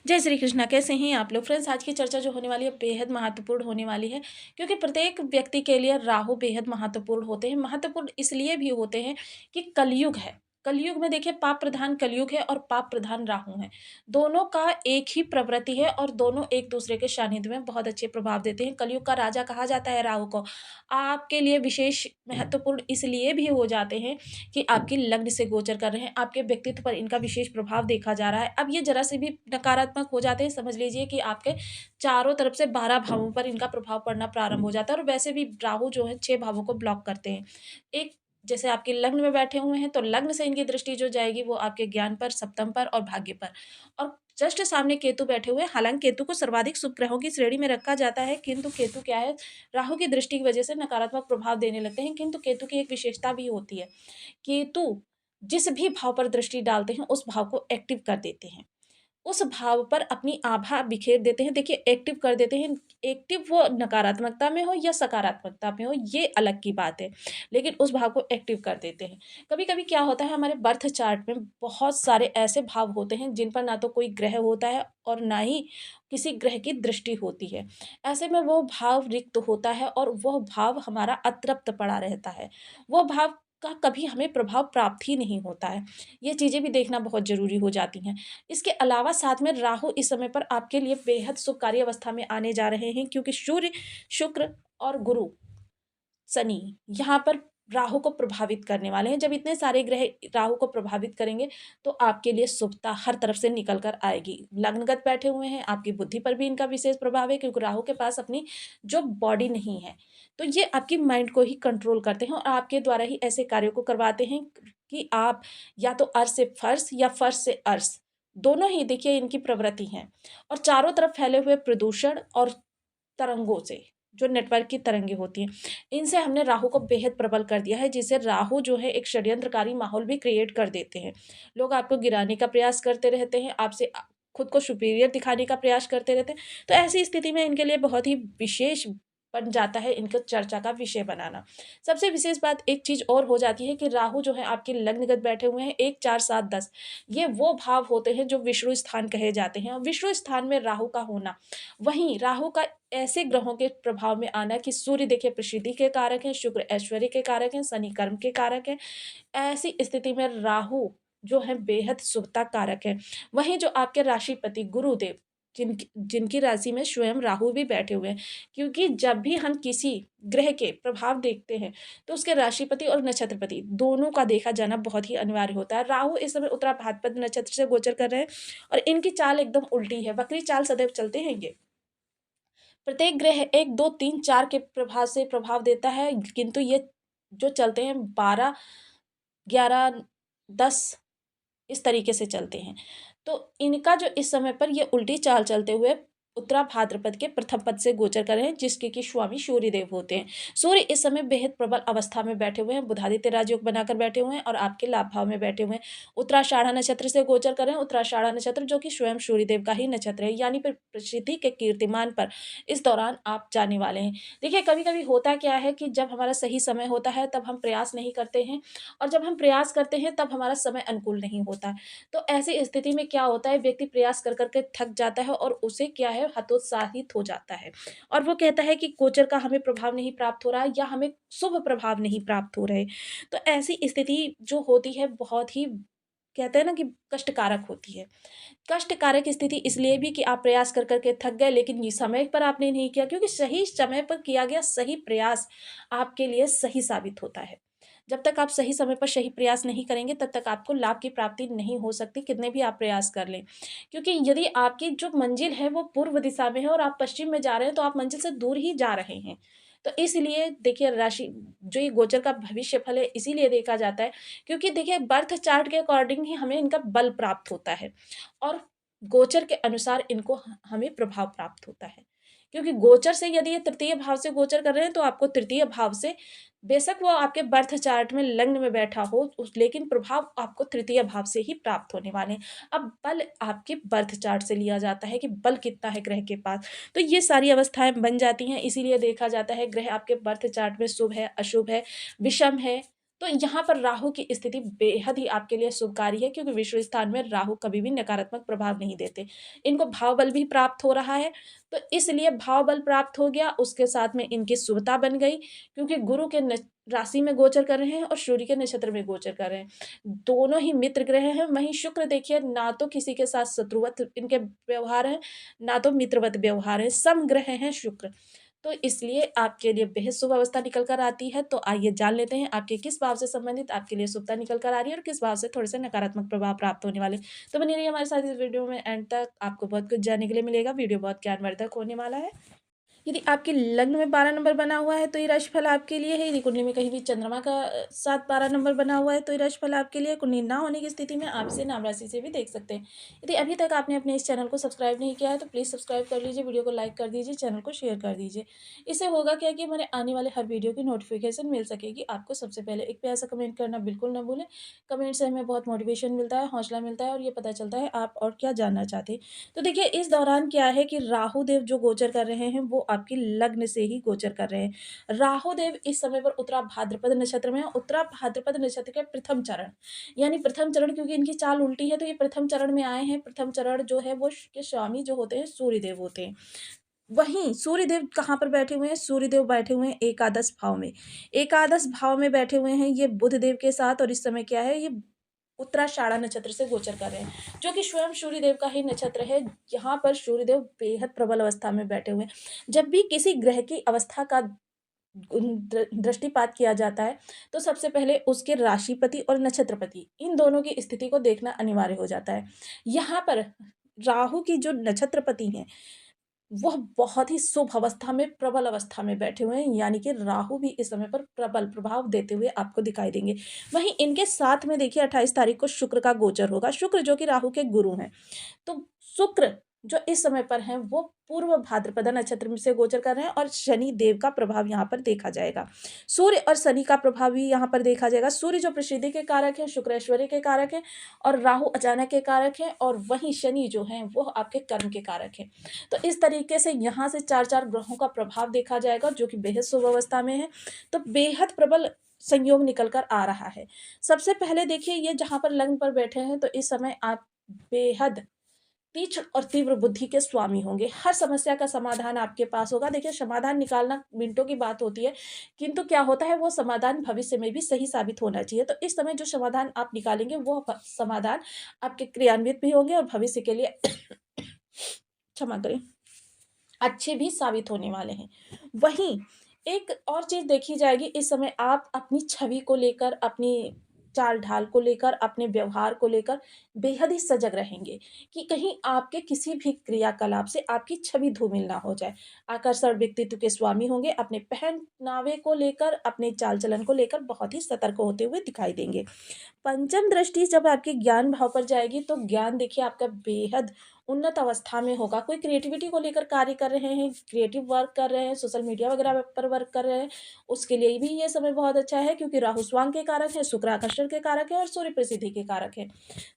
जय श्री कृष्णा। कैसे हैं आप लोग फ्रेंड्स? आज की चर्चा जो होने वाली है बेहद महत्वपूर्ण होने वाली है, क्योंकि प्रत्येक व्यक्ति के लिए राहु बेहद महत्वपूर्ण होते हैं। महत्वपूर्ण इसलिए भी होते हैं कि कलयुग है। कलयुग में देखिए पाप प्रधान कलयुग है और पाप प्रधान राहु है। दोनों का एक ही प्रवृत्ति है और दोनों एक दूसरे के सानिध्य में बहुत अच्छे प्रभाव देते हैं। कलयुग का राजा कहा जाता है राहु को। आपके लिए विशेष महत्वपूर्ण इसलिए भी हो जाते हैं कि आपकी लग्न से गोचर कर रहे हैं, आपके व्यक्तित्व पर इनका विशेष प्रभाव देखा जा रहा है। अब ये ज़रा से भी नकारात्मक हो जाते हैं, समझ लीजिए कि आपके चारों तरफ से 12 भावों पर इनका प्रभाव पड़ना प्रारंभ हो जाता है और वैसे भी राहु जो है 6 भावों को ब्लॉक करते हैं। एक जैसे आपके लग्न में बैठे हुए हैं, तो लग्न से इनकी दृष्टि जो जाएगी वो आपके ज्ञान पर, सप्तम पर और भाग्य पर। और जस्ट सामने केतु बैठे हुए हैं, हालाँकि केतु को सर्वाधिक शुभ ग्रहों की श्रेणी में रखा जाता है, किंतु केतु क्या है, राहु की दृष्टि की वजह से नकारात्मक प्रभाव देने लगते हैं। किंतु केतु की एक विशेषता भी होती है। केतु जिस भी भाव पर दृष्टि डालते हैं, उस भाव को एक्टिव कर देते हैं। उस भाव पर अपनी आभा बिखेर देते हैं। देखिए एक्टिव कर देते हैं, एक्टिव वो नकारात्मकता में हो या सकारात्मकता में हो, ये अलग की बात है, लेकिन उस भाव को एक्टिव कर देते हैं। कभी-कभी क्या होता है, हमारे बर्थ चार्ट में बहुत सारे ऐसे भाव होते हैं, जिन पर ना तो कोई ग्रह होता है और ना ही किसी ग्रह की दृष्टि होती है। ऐसे में वो भाव रिक्त होता है और वह भाव हमारा अतृप्त पड़ा रहता है। वो भाव का कभी हमें प्रभाव प्राप्त ही नहीं होता है। ये चीज़ें भी देखना बहुत ज़रूरी हो जाती हैं। इसके अलावा साथ में राहु इस समय पर आपके लिए बेहद शुभकारी अवस्था में आने जा रहे हैं, क्योंकि सूर्य, शुक्र और गुरु, शनि यहाँ पर राहु को प्रभावित करने वाले हैं। जब इतने सारे ग्रह राहु को प्रभावित करेंगे, तो आपके लिए शुभता हर तरफ से निकल कर आएगी। लग्नगत बैठे हुए हैं, आपकी बुद्धि पर भी इनका विशेष प्रभाव है, क्योंकि राहु के पास अपनी जो बॉडी नहीं है, तो ये आपकी माइंड को ही कंट्रोल करते हैं और आपके द्वारा ही ऐसे कार्यों को करवाते हैं कि आप या तो अर्श से फर्श या फर्श से अर्श, दोनों ही देखिए इनकी प्रवृत्ति है। और चारों तरफ फैले हुए प्रदूषण और तरंगों से, जो नेटवर्क की तरंगे होती हैं, इनसे हमने राहु को बेहद प्रबल कर दिया है, जिससे राहु जो है एक षड्यंत्रकारी माहौल भी क्रिएट कर देते हैं। लोग आपको गिराने का प्रयास करते रहते हैं, आपसे खुद को सुपीरियर दिखाने का प्रयास करते रहते हैं। तो ऐसी स्थिति में इनके लिए बहुत ही विशेष बन जाता है इनको चर्चा का विषय बनाना। सबसे विशेष बात एक चीज़ और हो जाती है कि राहु जो है आपके लग्नगत बैठे हुए हैं 1, 4, 7, 10, ये वो भाव होते हैं जो विष्णु स्थान कहे जाते हैं और विष्णु स्थान में राहु का होना, वहीं राहु का ऐसे ग्रहों के प्रभाव में आना कि सूर्य देखिए प्रसिद्धि के कारक हैं, शुक्र ऐश्वर्य के कारक हैं, शनि कर्म के कारक हैं। ऐसी स्थिति में राहु जो है बेहद शुभता कारक है। वहीं जो आपके राशिपति गुरुदेव, जिनकी जिनकी राशि में स्वयं राहु भी बैठे हुए हैं, क्योंकि जब भी हम किसी ग्रह के प्रभाव देखते हैं, तो उसके राशिपति और नक्षत्रपति दोनों का देखा जाना बहुत ही अनिवार्य होता है। राहु इस समय उत्तरा भाद्रपद नक्षत्र से गोचर कर रहे हैं और इनकी चाल एकदम उल्टी है, वक्री चाल सदैव चलते हैं ये। प्रत्येक ग्रह 1, 2, 3, 4 के प्रभाव से प्रभाव देता है, किंतु ये जो चलते हैं 12, 11, 10 इस तरीके से चलते हैं। तो इनका जो इस समय पर ये उल्टी चाल चलते हुए उत्तरा भाद्रपद के प्रथम पद से गोचर कर रहे हैं, जिसके कि स्वामी सूर्यदेव होते हैं। सूर्य इस समय बेहद प्रबल अवस्था में बैठे हुए हैं, बुधादित्य राजयोग बनाकर बैठे हुए हैं और आपके लाभ भाव में बैठे हुए हैं। उत्तराषाढ़ा नक्षत्र से गोचर कर रहे हैं। उत्तराषाढ़ा नक्षत्र जो कि स्वयं सूर्यदेव का ही नक्षत्र है, यानी फिर प्रसिद्धि के कीर्तिमान पर इस दौरान आप जाने वाले हैं। देखिए कभी-कभी होता क्या है कि जब हमारा सही समय होता है, तब हम प्रयास नहीं करते हैं और जब हम प्रयास करते हैं, तब हमारा समय अनुकूल नहीं होता है। तो ऐसी स्थिति में क्या होता है, व्यक्ति प्रयास कर के थक जाता है और उसे क्या है, हतोत्साहित हो जाता है और वो कहता है कि गोचर का हमें प्रभाव नहीं प्राप्त हो रहा है या हमें शुभ प्रभाव नहीं प्राप्त हो रहे। तो ऐसी स्थिति जो होती है बहुत ही, कहते हैं ना कि कष्टकारक होती है। कष्टकारक स्थिति इसलिए भी कि आप प्रयास कर के थक गए, लेकिन ये समय पर आपने नहीं किया, क्योंकि सही समय पर किया गया सही प्रयास आपके लिए सही साबित होता है। जब तक आप सही समय पर सही प्रयास नहीं करेंगे, तब तक आपको लाभ की प्राप्ति नहीं हो सकती, कितने भी आप प्रयास कर लें। क्योंकि यदि आपकी जो मंजिल है वो पूर्व दिशा में है और आप पश्चिम में जा रहे हैं, तो आप मंजिल से दूर ही जा रहे हैं। तो इसलिए देखिए राशि जो ये गोचर का भविष्य फल है, इसीलिए देखा जाता है, क्योंकि देखिए बर्थ चार्ट के अकॉर्डिंग ही हमें इनका बल प्राप्त होता है और गोचर के अनुसार इनको हमें प्रभाव प्राप्त होता है। क्योंकि गोचर से यदि ये तृतीय भाव से गोचर कर रहे हैं, तो आपको तृतीय भाव से, बेशक वो आपके बर्थ चार्ट में लग्न में बैठा हो उस, लेकिन प्रभाव आपको तृतीय भाव से ही प्राप्त होने वाले हैं। अब बल आपके बर्थ चार्ट से लिया जाता है कि बल कितना है ग्रह के पास, तो ये सारी अवस्थाएं बन जाती हैं। इसीलिए देखा जाता है ग्रह आपके बर्थ चार्ट में शुभ है, अशुभ है, विषम है, तो यहाँ पर राहु की स्थिति बेहद ही आपके लिए शुभकारी है, क्योंकि विषुव स्थान में राहु कभी भी नकारात्मक प्रभाव नहीं देते। इनको भाव बल भी प्राप्त हो रहा है, तो इसलिए भाव बल प्राप्त हो गया, उसके साथ में इनकी शुभता बन गई, क्योंकि गुरु के राशि में गोचर कर रहे हैं और सूर्य के नक्षत्र में गोचर कर रहे हैं। दोनों ही मित्र ग्रह हैं। वहीं शुक्र देखिए, ना तो किसी के साथ शत्रुवत इनके व्यवहार है, ना तो मित्रवत व्यवहार है, समग्रह हैं शुक्र। तो इसलिए आपके लिए बेहद शुभ अवस्था निकल कर आती है। तो आइए जान लेते हैं आपके किस भाव से संबंधित आपके लिए शुभता निकल कर आ रही है और किस भाव से थोड़े से नकारात्मक प्रभाव प्राप्त होने वाले। तो बने रहिए हमारे साथ इस वीडियो में एंड तक, आपको बहुत कुछ जानने के लिए मिलेगा। वीडियो बहुत ज्ञानवर्धक होने वाला है। यदि आपके लग्न में 12 नंबर बना हुआ है तो ये राशिफल आपके लिए है। यदि कुंडली में कहीं भी चंद्रमा का साथ 12 नंबर बना हुआ है तो ये राशिफल आपके लिए। कुंडली ना होने की स्थिति में आप इसे नाम राशि से भी देख सकते हैं। यदि अभी तक आपने अपने इस चैनल को सब्सक्राइब नहीं किया है तो प्लीज़ सब्सक्राइब कर लीजिए, वीडियो को लाइक कर दीजिए, चैनल को शेयर कर दीजिए। इससे होगा क्या कि हमारे आने वाले हर वीडियो की नोटिफिकेशन मिल सकेगी आपको सबसे पहले। एक प्यारा सा कमेंट करना बिल्कुल ना भूलें। कमेंट से हमें बहुत मोटिवेशन मिलता है, हौसला मिलता है और ये पता चलता है आप और क्या जानना चाहते हैं। तो देखिए, इस दौरान क्या है कि राहु देव जो गोचर कर रहे हैं वो आपकी लग्न से ही गोचर कर रहे हैं। राहु देव इस समय पर उत्तरा भाद्रपद नक्षत्र में है। उत्तरा भाद्रपद नक्षत्र के प्रथम चरण, यानी प्रथम चरण, क्योंकि इनकी चाल उल्टी है तो ये प्रथम चरण में आए हैं। प्रथम चरण जो है वो के स्वामी जो होते हैं सूर्य देव होते हैं। वहीं सूर्य देव कहाँ पर बैठे हुए हैं? सूर्य देव बैठे हुए हैं एकादश भाव में। एकादश भाव में बैठे हुए हैं ये बुध देव के साथ, और इस समय क्या है, ये उत्तराषाढ़ा नक्षत्र से गोचर कर रहे हैं, जो कि स्वयं सूर्य देव का ही नक्षत्र है। यहाँ पर सूर्य देव बेहद प्रबल अवस्था में बैठे हुए हैं। जब भी किसी ग्रह की अवस्था का दृष्टिपात किया जाता है तो सबसे पहले उसके राशिपति और नक्षत्रपति, इन दोनों की स्थिति को देखना अनिवार्य हो जाता है। यहाँ पर राहु की जो नक्षत्रपति हैं वह बहुत ही शुभ अवस्था में, प्रबल अवस्था में बैठे हुए हैं, यानी कि राहु भी इस समय पर प्रबल प्रभाव देते हुए आपको दिखाई देंगे। वहीं इनके साथ में देखिए 28 तारीख को शुक्र का गोचर होगा। शुक्र जो कि राहु के गुरु हैं। तो शुक्र जो इस समय पर हैं वो पूर्व भाद्रपदा नक्षत्र में से गोचर कर रहे हैं और शनि देव का प्रभाव यहाँ पर देखा जाएगा। सूर्य और शनि का प्रभाव भी यहाँ पर देखा जाएगा। सूर्य जो प्रसिद्धि के कारक हैं, शुक्र ऐश्वर्य के कारक हैं और राहु अचानक के कारक हैं, और वहीं शनि जो हैं वो आपके कर्म के कारक हैं। तो इस तरीके से यहाँ से 4-4 ग्रहों का प्रभाव देखा जाएगा, जो कि बेहद शुभ अवस्था में है। तो बेहद प्रबल संयोग निकल कर आ रहा है। सबसे पहले देखिए, ये जहाँ पर लग्न पर बैठे हैं तो इस समय आप बेहद तीक्ष्ण और तीव्र बुद्धि के स्वामी होंगे। हर समस्या का समाधान आपके पास होगा। देखिए, समाधान निकालना मिनटों की बात होती है, किंतु क्या होता है, वो समाधान भविष्य में भी सही साबित होना चाहिए। तो इस समय जो समाधान आप निकालेंगे वो समाधान आपके क्रियान्वित भी होंगे और भविष्य के लिए क्षमा करें, अच्छे भी साबित होने वाले हैं। वहीं एक और चीज़ देखी जाएगी, इस समय आप अपनी छवि को लेकर, अपनी चाल-ढाल को लेकर, अपने व्यवहार को लेकर बेहद ही सजग रहेंगे कि कहीं आपके किसी भी क्रियाकलाप से आपकी छवि धूमिल ना हो जाए। आकर्षक व्यक्तित्व के स्वामी होंगे, अपने पहनावे को लेकर, अपने चाल-चलन को लेकर बहुत ही सतर्क होते हुए दिखाई देंगे। पंचम दृष्टि जब आपके ज्ञान भाव पर जाएगी तो ज्ञान देखिए आपका बेहद उन्नत अवस्था में होगा। कोई क्रिएटिविटी को लेकर कार्य कर रहे हैं, क्रिएटिव वर्क कर रहे हैं, सोशल मीडिया वगैरह पर वर्क कर रहे हैं, उसके लिए भी ये समय बहुत अच्छा है, क्योंकि राहु स्वांग के कारक है, शुक्र आकर्षण के कारक है और सूर्य प्रसिद्धि के कारक है।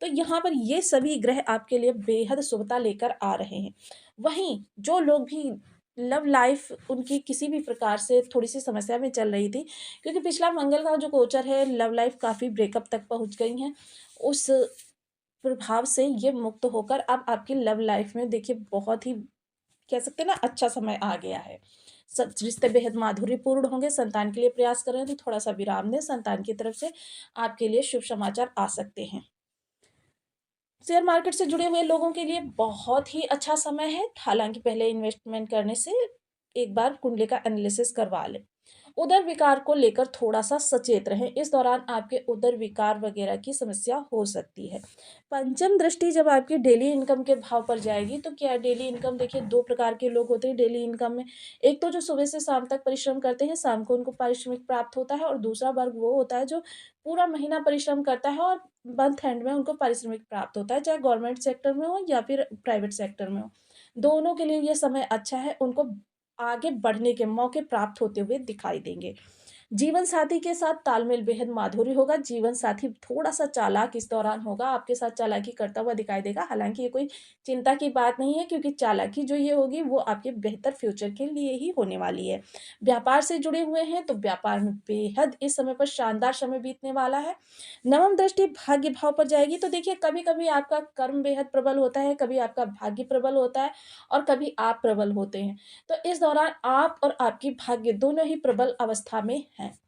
तो यहाँ पर ये सभी ग्रह आपके लिए बेहद शुभता लेकर आ रहे हैं। वहीं जो लोग भी लव लाइफ उनकी किसी भी प्रकार से थोड़ी-सी समस्या में चल रही थी, क्योंकि पिछला मंगल का जो गोचर है, लव लाइफ काफ़ी ब्रेकअप तक पहुँच गई हैं। उस प्रभाव से ये मुक्त होकर अब आपकी लव लाइफ में देखिए बहुत ही, कह सकते हैं ना, अच्छा समय आ गया है। सब रिश्ते बेहद माधुर्यपूर्ण होंगे। संतान के लिए प्रयास कर रहे हैं तो थोड़ा-सा विराम दें, संतान की तरफ से आपके लिए शुभ समाचार आ सकते हैं। शेयर मार्केट से जुड़े हुए लोगों के लिए बहुत ही अच्छा समय है। हालाँकि पहले इन्वेस्टमेंट करने से एक बार कुंडली का एनालिसिस करवा लें। उदर विकार को लेकर थोड़ा-सा सचेत रहें। इस दौरान आपके उदर विकार वगैरह की समस्या हो सकती है। पंचम दृष्टि जब आपकी डेली इनकम के भाव पर जाएगी तो क्या है, डेली इनकम देखिए 2 प्रकार के लोग होते हैं डेली इनकम में। एक तो जो सुबह से शाम तक परिश्रम करते हैं, शाम को उनको पारिश्रमिक प्राप्त होता है, और दूसरा वर्ग वो होता है जो पूरा महीना परिश्रम करता है और मंथ एंड में उनको पारिश्रमिक प्राप्त होता है, चाहे गवर्नमेंट सेक्टर में हो या फिर प्राइवेट सेक्टर में हो। दोनों के लिए ये समय अच्छा है, उनको आगे बढ़ने के मौके प्राप्त होते हुए दिखाई देंगे। जीवन साथी के साथ तालमेल बेहद माधुर्य होगा। जीवन साथी थोड़ा-सा चालाक इस दौरान होगा, आपके साथ चालाकी करता हुआ दिखाई देगा। हालाँकि ये कोई चिंता की बात नहीं है, क्योंकि चालाकी जो ये होगी वो आपके बेहतर फ्यूचर के लिए ही होने वाली है। व्यापार से जुड़े हुए हैं तो व्यापार में बेहद इस समय पर शानदार समय बीतने वाला है। नवम दृष्टि भाग्य भाव पर जाएगी, तो देखिए कभी-कभी आपका कर्म बेहद प्रबल होता है, कभी आपका भाग्य प्रबल होता है और कभी आप प्रबल होते हैं। तो इस दौरान आप और आपकी भाग्य दोनों ही प्रबल अवस्था में हैं।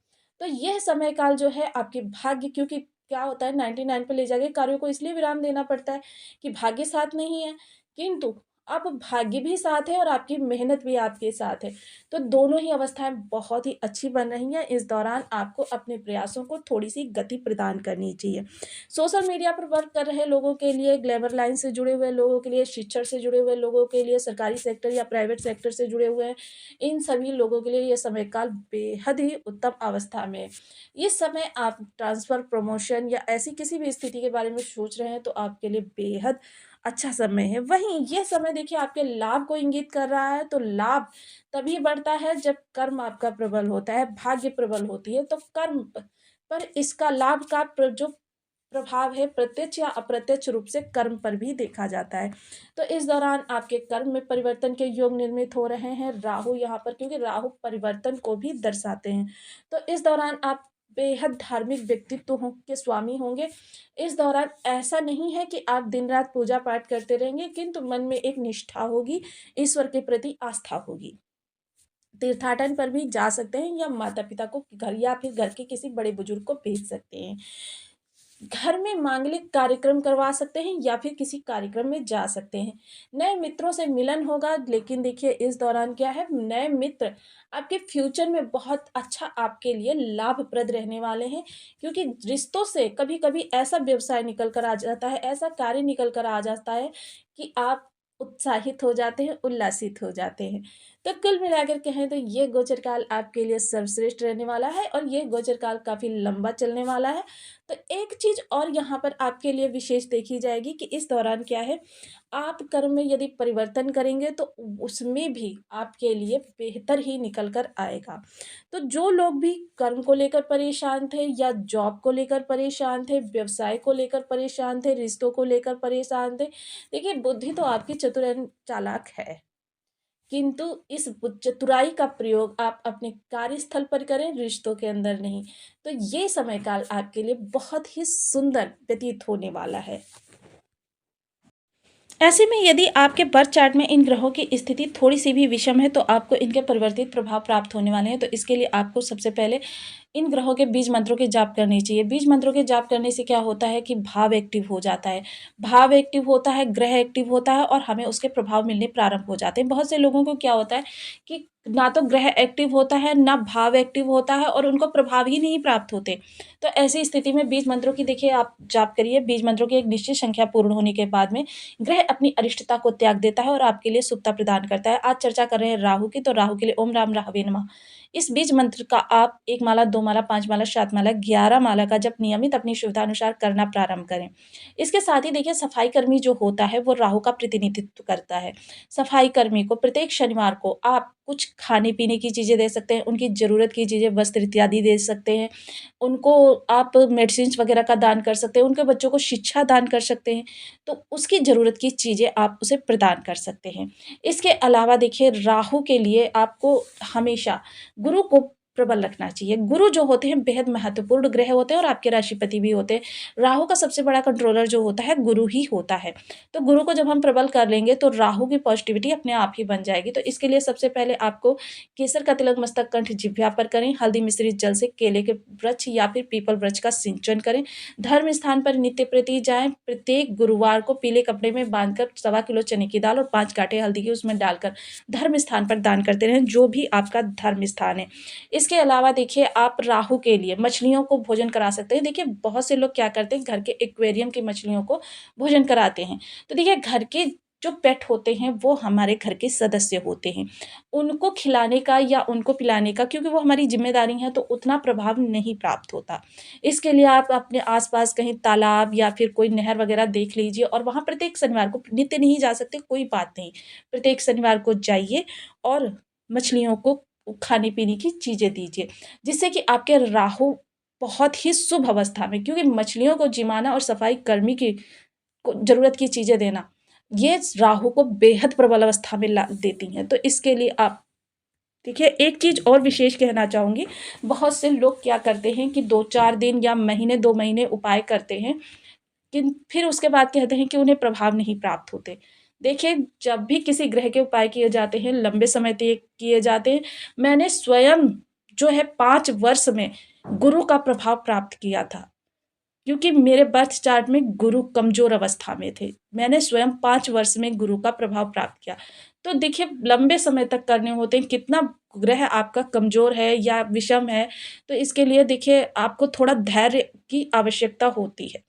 तो यह समय काल जो है आपके भाग्य, क्योंकि क्या होता है 99 पे ले जाके कार्यों को इसलिए विराम देना पड़ता है कि भाग्य साथ नहीं है, किंतु अब भाग्य भी साथ है और आपकी मेहनत भी आपके साथ है। तो दोनों ही अवस्थाएँ बहुत ही अच्छी बन रही हैं। इस दौरान आपको अपने प्रयासों को थोड़ी-सी गति प्रदान करनी चाहिए। सोशल मीडिया पर वर्क कर रहे लोगों के लिए, ग्लैमर लाइन से जुड़े हुए लोगों के लिए, शिक्षण से जुड़े हुए लोगों के लिए, सरकारी सेक्टर या प्राइवेट सेक्टर से जुड़े हुए हैं, इन सभी लोगों के लिए ये समय काल बेहद ही उत्तम अवस्था में है। इस समय आप ट्रांसफ़र, प्रमोशन या ऐसी किसी भी स्थिति के बारे में सोच रहे हैं तो आपके लिए बेहद अच्छा समय है। वहीं ये समय देखिए आपके लाभ को इंगित कर रहा है, तो लाभ तभी बढ़ता है जब कर्म आपका प्रबल होता है, भाग्य प्रबल होती है, तो कर्म पर इसका लाभ का जो प्रभाव है प्रत्यक्ष या अप्रत्यक्ष रूप से कर्म पर भी देखा जाता है। तो इस दौरान आपके कर्म में परिवर्तन के योग निर्मित हो रहे हैं। राहु यहाँ पर, क्योंकि राहु परिवर्तन को भी दर्शाते हैं। तो इस दौरान आप बेहद धार्मिक व्यक्तित्व के स्वामी होंगे। इस दौरान ऐसा नहीं है कि आप दिन-रात पूजा-पाठ करते रहेंगे, किंतु मन में एक निष्ठा होगी, ईश्वर के प्रति आस्था होगी। तीर्थाटन पर भी जा सकते हैं या माता-पिता को घर या फिर घर के किसी बड़े बुजुर्ग को भेज सकते हैं। घर में मांगलिक कार्यक्रम करवा सकते हैं या फिर किसी कार्यक्रम में जा सकते हैं। नए मित्रों से मिलन होगा, लेकिन देखिए इस दौरान क्या है, नए मित्र आपके फ्यूचर में बहुत अच्छा आपके लिए लाभप्रद रहने वाले हैं, क्योंकि रिश्तों से कभी-कभी ऐसा व्यवसाय निकल कर आ जाता है, ऐसा कार्य निकल कर आ जाता है कि आप उत्साहित हो जाते हैं, उल्लासित हो जाते हैं। तो कुल मिलाकर कहें तो ये गोचर काल आपके लिए सर्वश्रेष्ठ रहने वाला है और ये गोचर काल काफ़ी लंबा चलने वाला है। तो एक चीज़ और यहाँ पर आपके लिए विशेष देखी जाएगी कि इस दौरान क्या है, आप कर्म में यदि परिवर्तन करेंगे तो उसमें भी आपके लिए बेहतर ही निकल कर आएगा। तो जो लोग भी कर्म को लेकर परेशान थे या जॉब को लेकर परेशान थे, व्यवसाय को लेकर परेशान थे, रिश्तों को लेकर परेशान थे, देखिए बुद्धि तो आपकी चतुर एंड चालाक है। किंतु इस चतुराई का प्रयोग आप अपने कार्यस्थल पर करें, रिश्तों के अंदर नहीं। तो ये समय काल आपके लिए बहुत ही सुंदर व्यतीत होने वाला है। ऐसे में यदि आपके बर्थ चार्ट में इन ग्रहों की स्थिति थोड़ी-सी भी विषम है, तो आपको इनके परिवर्तित प्रभाव प्राप्त होने वाले हैं। तो इसके लिए आपको सबसे पहले इन ग्रहों के बीज मंत्रों के जाप करनी चाहिए। बीज मंत्रों के जाप करने से क्या होता है कि भाव एक्टिव हो जाता है। भाव एक्टिव होता है, ग्रह एक्टिव होता है और हमें उसके प्रभाव मिलने प्रारंभ हो जाते हैं। बहुत से लोगों को क्या होता है कि ना तो ग्रह एक्टिव होता है, ना भाव एक्टिव होता है और उनको प्रभाव ही नहीं प्राप्त होते। तो ऐसी स्थिति में बीज मंत्रों की देखिए आप जाप करिए। बीज मंत्रों की एक निश्चित संख्या पूर्ण होने के बाद में ग्रह अपनी अरिष्टता को त्याग देता है और आपके लिए शुभता प्रदान करता है। आज चर्चा कर रहे हैं राहु की, तो राहु के लिए ओम राम राहवे नमः। इस बीज मंत्र का आप 1 माला, 2 माला, 5 माला, 7 माला, 11 माला का जप नियमित अपनी सुविधानुसार करना प्रारंभ करें। इसके साथ ही देखिए सफाई कर्मी जो होता है वो राहु का प्रतिनिधित्व करता है। सफाई कर्मी को प्रत्येक शनिवार को आप कुछ खाने-पीने की चीज़ें दे सकते हैं, उनकी ज़रूरत की चीज़ें, वस्त्र इत्यादि दे सकते हैं। उनको आप मेडिसिन्स वगैरह का दान कर सकते हैं, उनके बच्चों को शिक्षा दान कर सकते हैं। तो उसकी ज़रूरत की चीज़ें आप उसे प्रदान कर सकते हैं। इसके अलावा देखिए राहु के लिए आपको हमेशा गुरु को प्रबल रखना चाहिए। गुरु जो होते हैं बेहद महत्वपूर्ण ग्रह होते हैं और आपके राशिपति भी होते हैं। राहु का सबसे बड़ा कंट्रोलर जो होता है गुरु ही होता है। तो गुरु को जब हम प्रबल कर लेंगे तो राहु की पॉजिटिविटी अपने आप ही बन जाएगी। तो इसके लिए सबसे पहले आपको केसर का तिलक मस्तक कंठ जिह्वा पर करें। हल्दी मिश्रित जल से केले के वृक्ष या फिर पीपल वृक्ष का सिंचन करें। धर्म स्थान पर नित्य प्रति जाएँ। प्रत्येक गुरुवार को पीले कपड़े में बांधकर 1.25 किलो चने की दाल और 5 गाँठें हल्दी की उसमें डालकर धर्म स्थान पर दान करते रहें, जो भी आपका धर्म स्थान है। इसके अलावा देखिए आप राहु के लिए मछलियों को भोजन करा सकते हैं। देखिए बहुत से लोग क्या करते हैं, घर के एक्वेरियम की मछलियों को भोजन कराते हैं। तो देखिए घर के जो पेट होते हैं वो हमारे घर के सदस्य होते हैं। उनको खिलाने का या उनको पिलाने का, क्योंकि वो हमारी ज़िम्मेदारी है, तो उतना प्रभाव नहीं प्राप्त होता। इसके लिए आप अपने आस-पास कहीं तालाब या फिर कोई नहर वगैरह देख लीजिए और वहाँ प्रत्येक शनिवार को, नित्य नहीं जा सकते कोई बात नहीं, प्रत्येक शनिवार को जाइए और मछलियों को खाने पीने की चीज़ें दीजिए, जिससे कि आपके राहु बहुत ही शुभ अवस्था में, क्योंकि मछलियों को जिमाना और सफाई कर्मी की को ज़रूरत की चीज़ें देना, ये राहु को बेहद प्रबल अवस्था में ला देती हैं। तो इसके लिए आप देखिए, एक चीज़ और विशेष कहना चाहूँगी, बहुत से लोग क्या करते हैं कि 2-4 दिन या महीने 2 महीने उपाय करते हैं, किन फिर उसके बाद कहते हैं कि उन्हें प्रभाव नहीं प्राप्त होते। देखिए, जब भी किसी ग्रह के उपाय किए जाते हैं, लंबे समय तक किए जाते हैं। मैंने स्वयं जो है 5 वर्ष में गुरु का प्रभाव प्राप्त किया था, क्योंकि मेरे बर्थ चार्ट में गुरु कमज़ोर अवस्था में थे। मैंने स्वयं 5 वर्ष में गुरु का प्रभाव प्राप्त किया। तो देखिए, लंबे समय तक करने होते हैं, कितना ग्रह आपका कमज़ोर है या विषम है, तो इसके लिए देखिए आपको थोड़ा धैर्य की आवश्यकता होती है।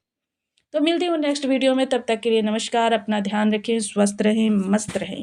तो मिलती हूँ नेक्स्ट वीडियो में, तब तक के लिए नमस्कार, अपना ध्यान रखें, स्वस्थ रहें, मस्त रहें।